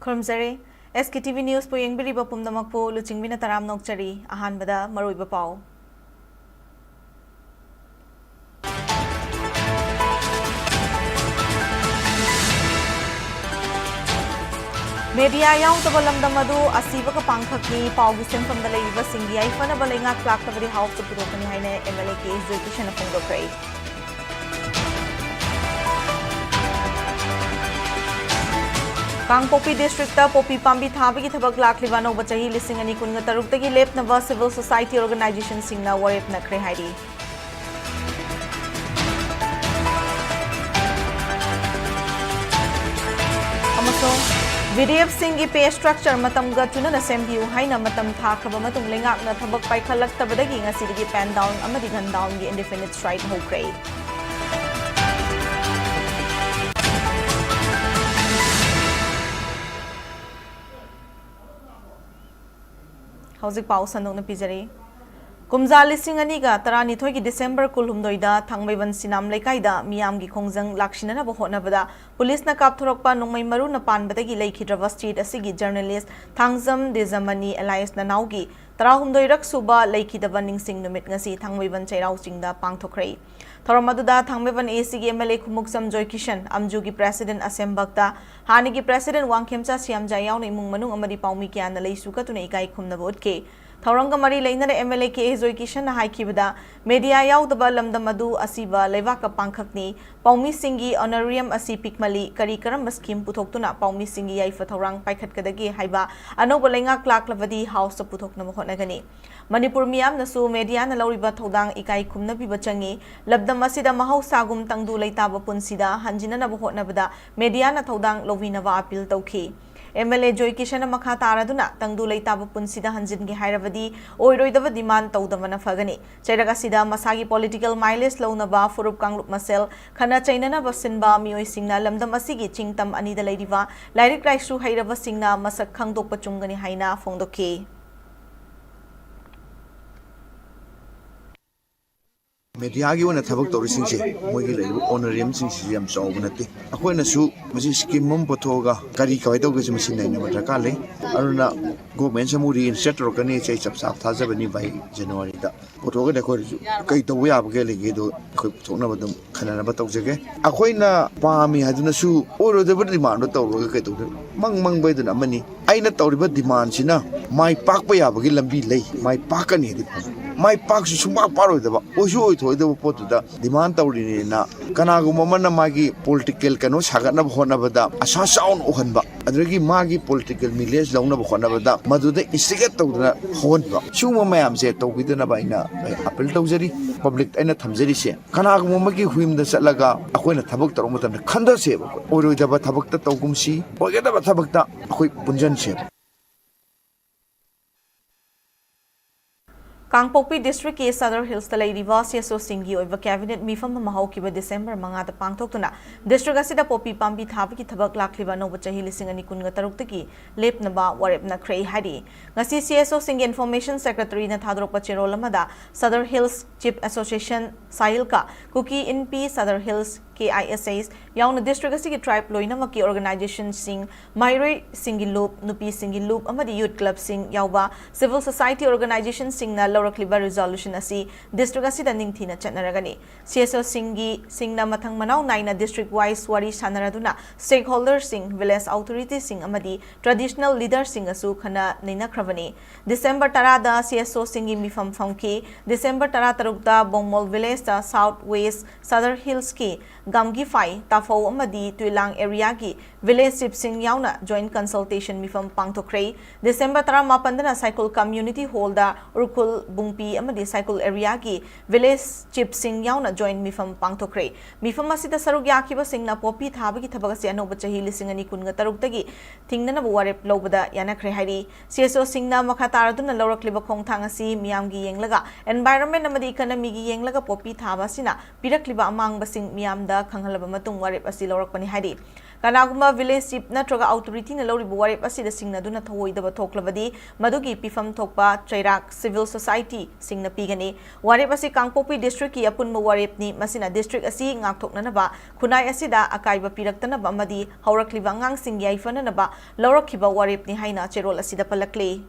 Khurumzare, Sktiv News po yung biriba pumdamak po luching binataram nokchari, ahan bada maroy bapaw. Media yaw tabalam damadu asiba ka pangkhak ni paugisin pamdalay iba singgi ay fanabalay nga klak tabari hawak sa purukan ni Haine MLA case dito siya na punggo pray. Kang Popi District Popi Pambi Thabi ki thabak lakliba no bachahi lising ani kun nga taruk tagi lep na ba civil society organization singna warep na kre haidi. Amasong VDF Singh pay structure matam ga tunan assembly haina matam thakraba matung lengak na thabak paikhalak tabadagi nga sidigi pan down amadi gan down gi indefinite strike ho grade. Hauzik pau sandok na pizari. Kumza lising aniga tarani thoi ki December kulhumdoida thangmaiban sinam leikaida miyam gi khongjang lakshina na bohot na bada police na kapthorokpa nongmai maru na pan badagi leikhidrawa street asigi journalist Thangjam Dezamani Elias na naugi tarahumdoi rak suba leikhidaba ningsing numit ngasi thangmaiban chairau chingda pangthokrai Thoramaduda Thangmaiban ACG MLA Khumuksam Joy Kishan Amjugi President Asembakta Hanigi President Wangkhemcha Siamja yauna imung manung amadi paumi kya na leisu ka tuna ikai khumna bodke Thoranga mari leina MLA ke Joy Kishan na haikibada media yaudaba lamdam adu asiba levaka pangkhakni paumi singi honorarium asi pikmali kari karamba scheme puthokuna paumi singi yai fathorang paikhatkadagi haiba anoba lenga klak lavadi house puthokna mohonagani Manipur miyam nasu media na lauriba thodang ikai khumna biba changi labdam asida mahausa gum tangdu leitaba punsida hanjina na bohot nabada media na thodang lovinawa appeal tawki MLA Joy Kishan na makha taraduna tangdu leitaba punsida hanjin gi hairavadi oiroidaba demand tawdamana fagani chairaga sida masagi political mileage launaba furup kanglup masel khana chainana basinba mioi singna lamdam asigi chingtam anida leiriba lairik raisu hairaba singna masak khangdokpa chungani haina phongdoki Media gi wana thabak tori singse moigi leibu honorarium singsi yam chawbu nate akhoi na su masi scheme mum pothoga kari kawai tawge su machine nai na matraka le aruna government samuri insert rokani chei chap sap thajabani by January da pothoga de khoi kai tawu ya bge lege do khoi thokna badum khana na batawjege akhoi na pami haduna su oro de demand do tawro kai tawde mang bai duna mani aina tawriba demand sina mai pak pa ya bge lambi lei mai pakani di mai pak su suma paro da ba osu oi thoi da potu da demand tawri na kana gu mamana magi political kano sagana bhona bada asa sound ohan ba adragi magi political mileage launa bhona bada madu da instigate tawdna hon ba suma mayam se tawbidana ba ina appeal tawjari public aina thamjari se kana gu mamagi huim da satlaga akoina thabak taru matam khanda se oroi da ba thabak ta tawgumsi oge da ba thabak ta akoi punjan se Kangpopi District ke Southern Hills talai rivasi aso singi oiba cabinet mifam mahau kiba December manga ta pangthokuna district asida popi pambi thabi ki thabak lakliba no bachahi lising ani kun ga taruk taki lep na ba warep na krei hari ngasi CSO singi information secretary na thadrok pa chero lamada Southern Hills Chief Association Sahilka Kuki NP Southern Hills KISAs yauna district asigi tribe loina maki organization sing Mairoi Singilup Nupi Singilup amadi youth club sing yauba civil society organization sing na Lorakliba resolution asi district asida ningthina chatnaragani CSO singna mathang manau naina district wise wari sanaraduna stakeholders sing village authorities sing amadi traditional leaders sing asu khana neina kravani December tarada CSO singi mifam famki December tara tarukta Bongmol village ta south west Southern Hills ki Gamgi Fai Tafo amadi Tuilang area ki village chief sing yauna joint consultation mifam pangthokrai December tara mapandana cycle community hall da urkul bungpi amadi cycle area ki village chief sing yauna joint mifam pangthokrai mifam asida saruk yakiba singna popi thabi ki thabak se anoba chahi lising ani kun ga taruk tagi thingna na warep lobada yana khre hairi CSO singna makha taraduna lorakliba khongthang asi miyam gi yenglaga environment amadi economy gi yenglaga popi thaba sina pirakliba amang basing miyam da khanghalaba matung warep asi lorakpani hairi Kanaguma village chief natraga authority na loribu warep asida singnaduna thawoidaba thoklabadi madugi pifam thokpa chairak civil society singna pigani warep asi Kangpokpi district ki apunma warep ni masina district asi ngakthoknanaba khunai asida akaiba piraktanaba amadi haurakliba angang sing yaifananaba lawrakhiba warep ni haina cherol asida palakle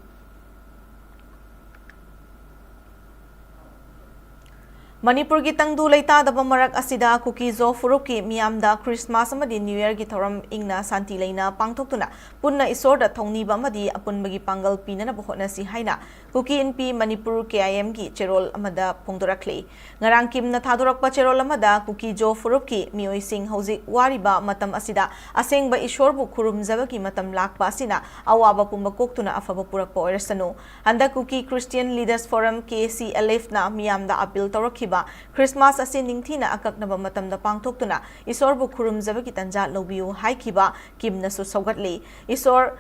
Manipur ki tangdu leita daba marak asida kukizo furuki miyamda Christmas amadi New Year ki thoram ingna santi leina pangthoktuna punna isorda thongniba amadi apunbagi pangal pinana bohona si haina kuki NP Manipur KIM ki cherol amada pongdorakle ngarang kimna thadorakpa cherol amada kukizo furuki mioi sing hozik wariba matam asida asengba ishorbu khurumjaba ki matam lakpa asina awaba pumba koktuna afaba purakpa oirasanu handa kuki Christian Leaders Forum KCLF na miyamda appeal toraki Christmas asi ningthina akaknaba matamda pangthoktuna isorbu khurumjabagi tanja lobiu haikiba kimna su saugatli isor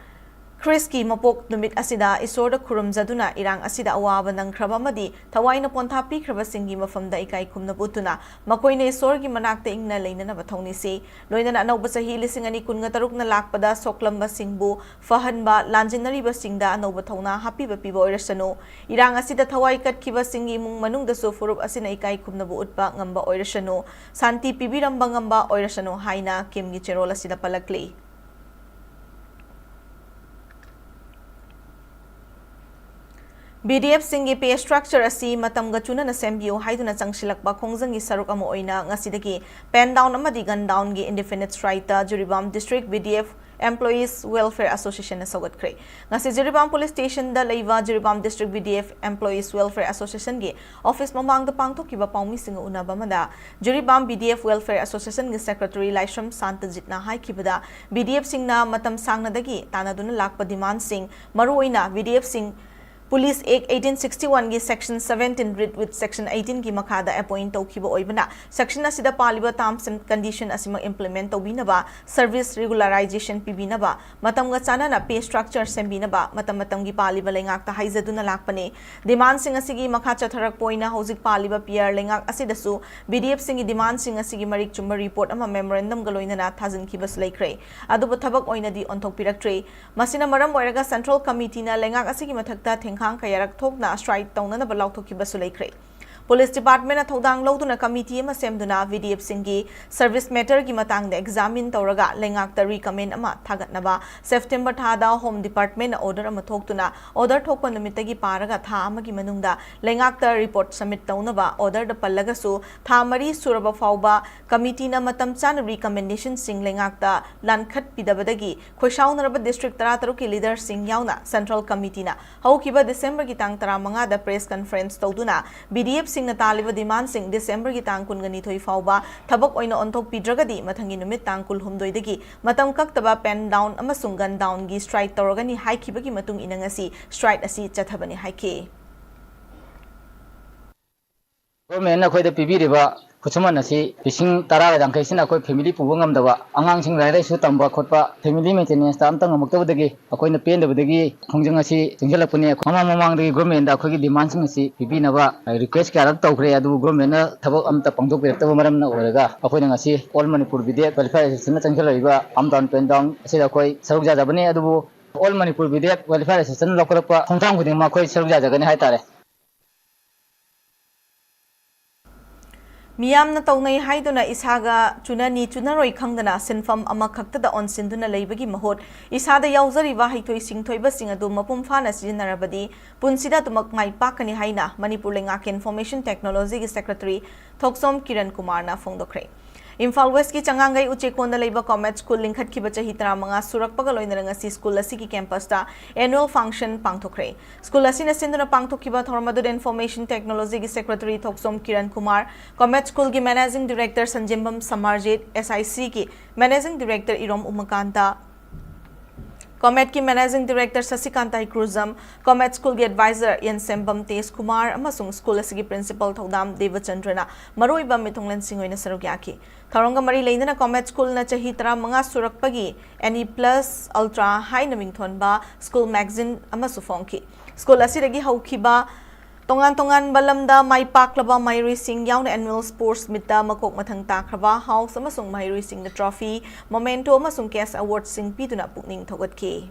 Chris ki mapok numit asida isorda khurumjaduna irang asida awaba nangkraba madi thawaina pontha pikraba singi mafamda ikai khumna butuna makoina isorgi manakta ingna leinana bathongni se loinana anauba sahi lisingani kunga tarukna lakpada soklamba singbu fahanba lanjinari ba singda anauba thongna happy ba pibo oirasanu irang asida thawai katkiba singi mung manungda su furup asina ikai khumna bu utpa ngamba oirasanu santi pibiramba ngamba oirasanu haina kimgi cherol asida palakle BDF singi pay structure asi matamga chunana sembio haiduna changsilakba khongjanggi saruk ama oina ngasidagi pen down amadi gun down gi indefinite strike ta Juribam district BDF Employees Welfare Association na sagat kre ngasi Juribam police station da leiwa Juribam district BDF Employees Welfare Association gi office mamang da pangthokiba paumi singa unaba mada Juribam BDF Welfare Association gi secretary Laishram Santajitna haikibada BDF singna matam sangna dagi tanaduna lakpa demand sing maruoina BDF sing Police Act 1861 की Section 17 read with Section 18 की मखादा appoint तौखिबा ओइबना Section असिदा पालिबा terms and condition Asima implement तौबिनबा service regularization पिबिनबा मतमगा चानाना pay structure सेंबिनबा मतम मतमगी पालिबा लेंगाकता हाइजदुना लाकपने demand सिंग असिगी मखा चथरक पोइना हौजिक पालिबा PR लेंगाक असिदसु BDF सिंगी demand सिंग असिगी Marik Chumba report अमा memorandum गलोइनना थाजिनखिबस लेख्रे अदुबा थबक ओइनदी ओंथोकपिरक्ट्रे मसिना मरम ओइरगा central committee ना लेंगाक असिगी मथक्ता Khang kayarak thokna strike tongna na balaw thoki basulai kre Police Department na thodang lawduna committee ama semduna VDF singi service matter gi matang da examine tawraga lengak ta recommend ama thagat naba September thada Home Department na order ama thoktuna order thokpa numitagi paraga tha amagi manungda lengak ta report submit tawnaba order da pallaga su tha mari suraba fawba committee na matam chan recommendation sing lengak ta lankhat pidabadagi khoishaunaraba district 13 ki leader sing yauna central committee na haukiba December gi tang 15 da press conference tawduna BDF Singh Talib demand Singh दिसंबर की तांग कुनगनी थोई फाउबा थबक ओइना ओंथोक पिद्रगदी मथंगी नुमित तांग कुल हुमदोइदगी मतम कक्तबा pen down अमसुंग gun down गी strike तौरगनी हाइखिबगी मतुंग इनंगसी strike असी चथबनी हाइखे government अखोइदा पिबिरिबा खुसुमन असी fishing तरागा दंखैसिन अखोइ family पुबो ngамदबा अंगांसिंग लाइराइसु तंबा खोटपा family maintenance ता अमतंग मक्तबदगी अखोइना पेंदबदगी खोंजंग असी थिंगलपने खमा ममांगदगी गवर्नमेंट अखोइगी डिमांड सिंग असी पिबिनबा रिक्वेस्ट क्यारक तौखरे अदु गवर्नमेंट थबक अमता पंगदोक पेरतबा मरमना ओरगा अखोइना असी ऑल मणिपुर विदेश क्वालिफाइड एसोसिएशन चंगलइबा अमदान पेन डाउन असी अखोइ सरुक जाजाबने अदुबो ऑल मणिपुर विदेश क्वालिफाइड एसोसिएशन लौकरपा खोंथांग खुदिंग मा अखोइ सरुक जाजागने हाइतारे मियामना तौनै हाइदुना इसागा चुनानी चुनारोइ खंगदना सिनफम अमा खक्तदा ऑनसिनदुना लेबगी महोत इसादा यावजरिबा हाइथोइ सिंगथोइबा सिंग अदु मपुम फाना सिजनरबदी पुनसिदा तुमक माइ पाकनि हाइना मणिपुर लेंगाक इन्फॉर्मेशन टेक्नोलॉजी की सेक्रेटरी थोक्सोम किरण कुमार ना फोंदोखरे Imphal West की चंगांगई उचेकोंदा लेबा कॉमेज स्कूल लिंखत की चही 13 सुरकपगा लोइनरंग असि स्कूल असि की कैंपस ता एनुअल फंक्शन पांगथोखरे स्कूल असि न सिंदुना पांगथोखिबा थोरमदुद इन्फॉर्मेशन टेक्नोलॉजी की secretary Thoksom Kiran Kumar Comet school की managing director Sanjimbam Samarjeet SIC की managing director Irom Umakanta Comet की managing director Shashikanta Krujam Comet school की एडवाइजर यनसेम्बम तेज कुमार अमसुंग स्कूल की प्रिंसिपल थौदाम देवचंद्रना मरोइबा मिथुंगलन सिंगोइना सरुक याखि थौरंग मरी लेना कॉमेट स्कूल न चही 15 सुरकपगी NE+ अल्ट्रा हाई नमिंग थोनबा स्कूल मैगजीन अमसु फोंखि स्कूल असिदगी हौखिबा Tongan balamda may paklaba Mayuri Singh yauna annual sports meeta makok mathang takraba house amasung Mayuri Singh na trophy momento amasung case award sing piduna pukning thogatke.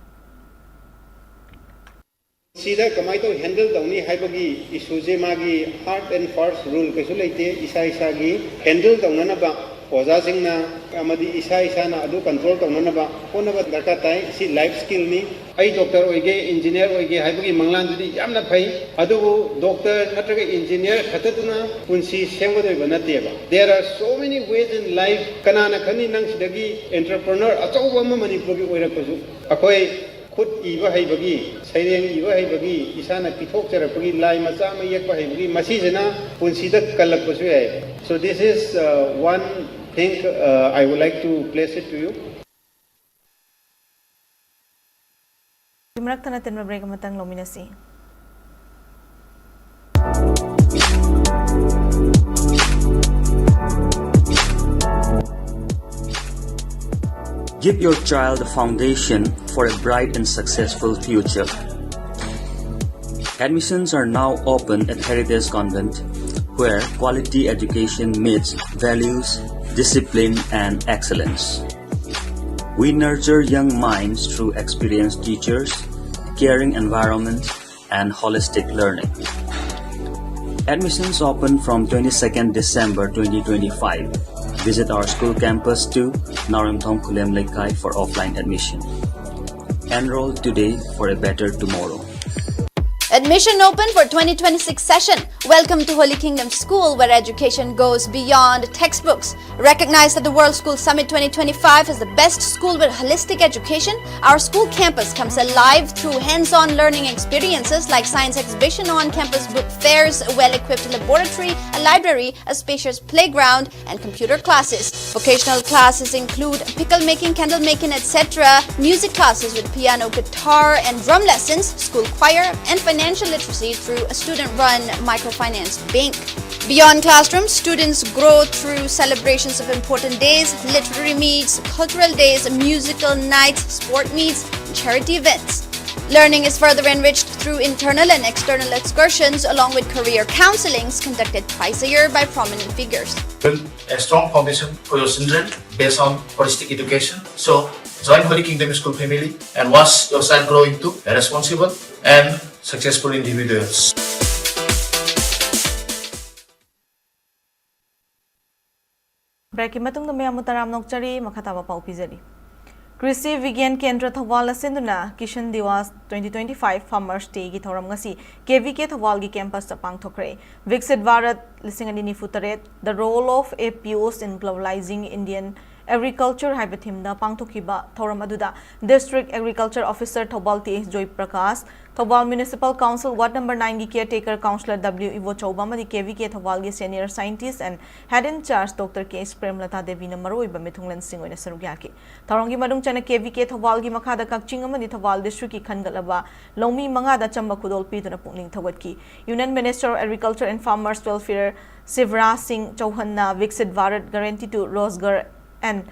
Sida kamai to handle dawni haibagi isuje magi hard and fast rule kaisu leite isa gi handle dawnana ba oja singna amadi isa na adu control dawnana ba konaba darka tai si life skill ni ai doctor oige engineer oige haibagi manglan dudi yamna phai adu doctor natraga engineer khatatuna punsi semgodoi banate ba there are so many ways in life kanana khani nang sidagi entrepreneur achauba ma manipur gi oirakaju akoi Kut iba hai bagi, saireng iba hai bagi, isana pithok cara bagi, lai maca ma yak hai bagi, masih jena pun sidak kalak pasu hai. So this is one thing I would like to place it to you. Dimarak tanah tenma break matang nominasi. Give your child a foundation for a bright and successful future. Admissions are now open at Heritage Convent, where quality education meets values, discipline, and excellence. We nurture young minds through experienced teachers, caring environment, and holistic learning. Admissions open from 22nd December 2025. Visit our school campus to Naramthong Kulem Lekai for offline admission. Enroll today for a better tomorrow. Admission open for 2026 session. Welcome to Holy Kingdom School, where education goes beyond textbooks. Recognized at the World School Summit 2025 as the best school with holistic education, our school campus comes alive through hands-on learning experiences like science exhibition, on-campus book fairs, a well-equipped laboratory, a library, a spacious playground, and computer classes. Vocational classes include pickle making, candle making, etc. Music classes with piano, guitar, and drum lessons, school choir, and financial literacy through a student-run microfinance bank. Beyond classrooms, students grow through celebrations of important days, literary meets, cultural days, musical nights, sport meets, and charity events. Learning is further enriched through internal and external excursions, along with career counselings conducted twice a year by prominent figures. Build a strong foundation for your children based on holistic education. So, join Holy Kingdom School family and watch your child grow into a responsible and successful individuals. Break matung dumi amutaram nokchari makataba pau pizari. Krishi Vigyan Kendra Thawal asinduna Kishan Diwas 2025 Farmers Day gi thoram ngasi KVK Thawal gi campus ta pangthokre. Viksit Bharat lisingani nifutaret, the role of APOs in globalizing Indian agriculture haiba thimda pangthokiba thoram aduda District Agriculture Officer Thobal T.S. Joy Prakash, Thobal Municipal Council Ward number 9 gi caretaker Councillor W. Ivo Chauba madi KVK Thobal gi senior scientist and head in charge Dr. K. Premlata Devi na maroiba mithunglan sing oina sarugyaki. Tharongi madung chana KVK Thobal gi makhada kakching amani Thobal district ki khangalaba lomi mangada chamba khudol piduna pukning thawatki. Union Minister of Agriculture and Farmers Welfare Sivraj Singh Chauhan na Viksit Bharat Guarantee to Rozgar and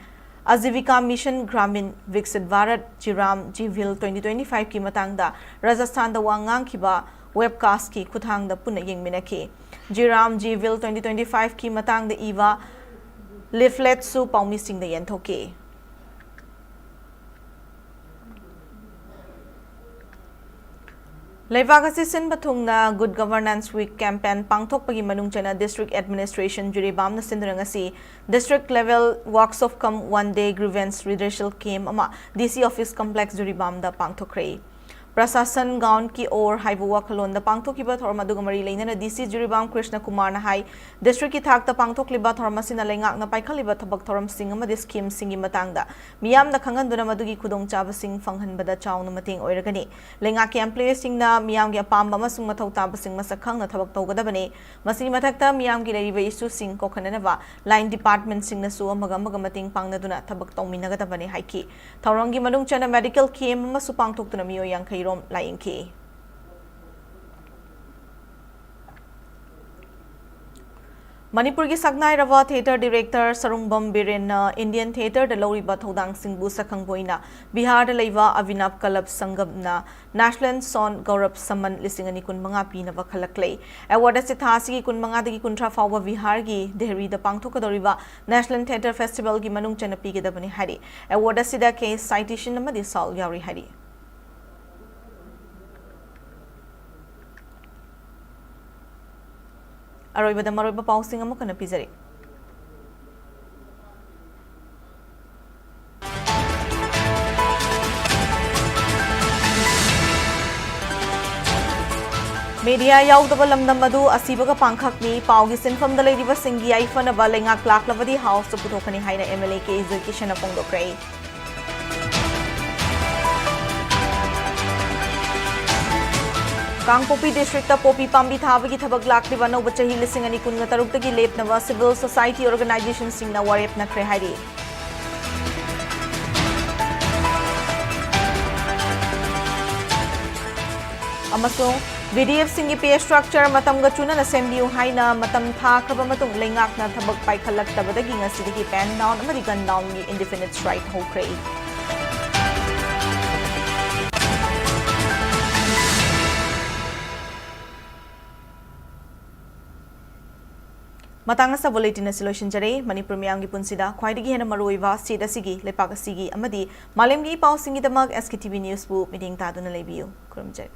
Azivika Mission Gramin Viksit Bharat Jiram Jivil 2025 ki matangda Rajasthan da wangang kiba webcast ki kuthang da puna yengminaki. Jiram Jivil 2025 ki matangda iwa leaflet su paumi sing da yenthoke. Leivagasi sin bathungna Good Governance Week campaign pangthokpagi manungchana District Administration Juribam na sindurangasi District Level Works of Come One Day Grievance Redressal Camp ama DC Office Complex Juribam da pangthokre. Prasasan Gaon ki or haibuwa khalon da pangthokiba thorma dugamari leina DC Juribam Krishna Kumar na hai district ki thak ta pangthokliba thorma sina lengak na paikhaliba thabak thoram sing ama scheme singi matangda miyam da khanganduna madugi khudong chaba sing fanghanbada chauna mating oiragani lengak ki employees sing na miyam gi apamba masung mathau taba sing masakhang na thabak tawgadabani masi mathakta miyam gi leriba issue sing kokhananaba line department sing na su amaga mating pangnaduna thabak tawminagadabani haiki thaurangi manung chana medical camp ama su pangthoktuna miyo yankhai rom laingki. Manipur ki Sagnai Rava Theatre Director Sarungbam Biren Indian Theatre da Loriba Thodang Singbu Sakhangboina Bihar da Leiva Avinav Kalab Sangam National Son Gaurav Saman Lisingani Kun Manga Pina Vakalaklay Award Sithasi Kun Manga Dagi Kuntra Fawa Bihar gi Dehri da Pangthokadoriba National Theatre Festival gi Manung Chanapi gi Dabani Hari Award Sida case citation Namadi Sal Yauri Hari Aroiba Maroiba pausing amo kana pizari. Media yaudaba lamdam adu asibaga pangkhakni paugi sinfam da leidiba singi aifana ba lengak laklavadi house to puthokani haina MLA ke execution apongdokrai. Kangpopi District ta Popi Pambi Thabagi Thabak Lakliba no Bachahi Lisingani Kunga Tarukta Lep Nava Civil Society Organization Singna Warep na Krehari. Amasong VDF Singi pay structure matam gachuna na sembiu haina matam tha kraba matung lengak na thabak pai khalak tabadagi nga sidigi pen down amadi gun down ni indefinite strike hokray. Matanga sa bulletin na solution jare Manipur miyang gi punsida khwaidigi hena maruiwa state asigi lepak asigi amadi malemgi pau singi damag SKTV news bu meeting ta duna lebiu kurumjai